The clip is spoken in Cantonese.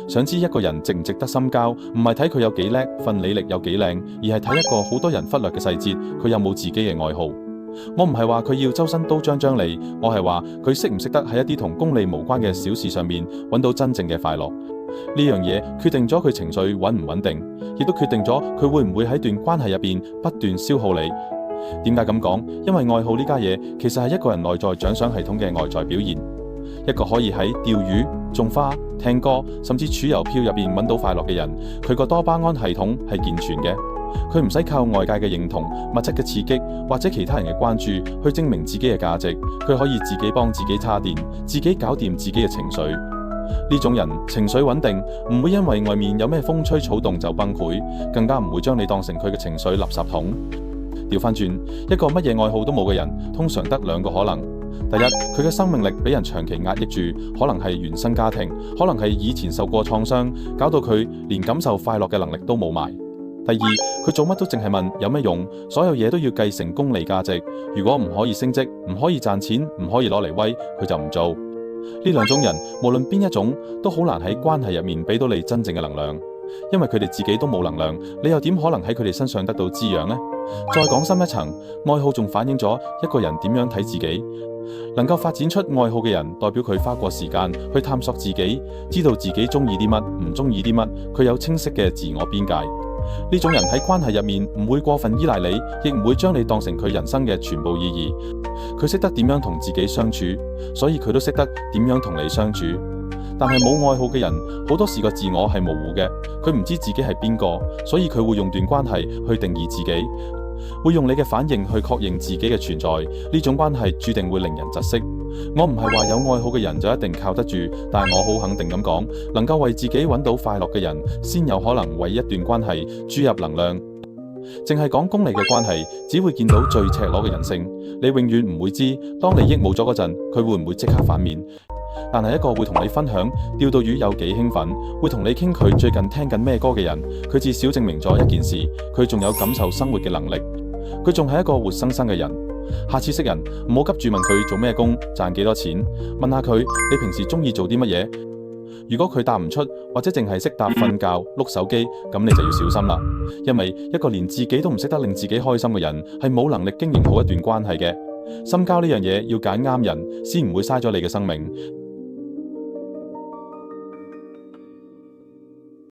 想知一個人值唔值得深交，唔係睇佢有幾叻，份履歷有幾靚，而係睇一個好多人忽略嘅細節，佢有冇自己嘅愛好。我唔係話佢要周身刀張張利，我係話佢識唔識得喺一啲同功利無關嘅小事上面揾到真正嘅快樂。呢樣嘢決定咗佢情緒穩唔穩定，亦都決定咗佢會唔會喺段關係入邊不斷消耗你。點解咁講？因為愛好呢家嘢其實係一個人內在獎賞系統嘅外在表現。一個可以喺釣魚、種花、聽歌，甚至儲郵票入邊揾到快樂嘅人，佢個多巴胺系統係健全嘅。佢唔使靠外界嘅認同、物質嘅刺激或者其他人嘅關注去證明自己嘅價值，佢可以自己幫自己叉電，自己搞掂自己嘅情緒。呢種人情緒穩定，唔會因為外面有咩風吹草動就崩潰，更加唔會將你當成佢嘅情緒垃圾桶。調翻轉，一個乜嘢愛好都冇嘅人，通常得兩個可能。第一，佢嘅生命力俾人長期壓抑住，可能係原生家庭，可能係以前受過創傷，搞到佢連感受快樂嘅能力都冇埋。第二，佢做乜都淨係問有咩用，所有嘢都要繼承功利價值。如果唔可以升職，唔可以賺錢，唔可以攞嚟威，佢就唔做。呢兩種人，無論邊一種，都好難喺關係入面俾到你真正嘅能量，因為佢哋自己都冇能量，你又點可能喺佢哋身上得到滋養呢？再講深一層，愛好仲反映咗一個人點樣睇自己。能夠發展出愛好嘅人，代表佢花過時間去探索自己，知道自己中意啲乜，唔中意啲乜，佢有清晰嘅自我邊界。呢種人喺關係入面唔會過分依賴你，亦唔會將你當成佢人生嘅全部意義。佢識得點樣同自己相處，所以佢都識得點樣同你相處。但係冇愛好嘅人，好多時個自我係模糊嘅，佢唔知自己係邊個，所以佢會用段關係去定義自己，會用你嘅反應去確認自己嘅存在。呢種關係注定會令人窒息。我唔係話有愛好嘅人就一定靠得住，但係我好肯定咁講，能夠為自己揾到快樂嘅人，先有可能為一段關係注入能量。淨係講功利嘅關係，只會見到最赤裸嘅人性。你永遠唔會知，當利益冇咗嗰陣，佢會唔會即刻反面。但係一個會同你分享釣到魚有幾興奮，會同你傾佢最近聽緊咩歌嘅人，佢至少證明咗一件事，佢仲有感受生活嘅能力，佢仲係一個活生生嘅人。下次識人唔好急住問佢做咩工，賺幾多錢，問下佢你平時中意做啲乜嘢。如果佢答唔出，或者淨係識答瞓覺、碌手機，咁你就要小心啦。因為一個連自己都唔識得令自己開心嘅人，係冇能力經營好一段關係嘅。深交呢樣嘢要揀啱人，先唔會嘥咗你嘅生命。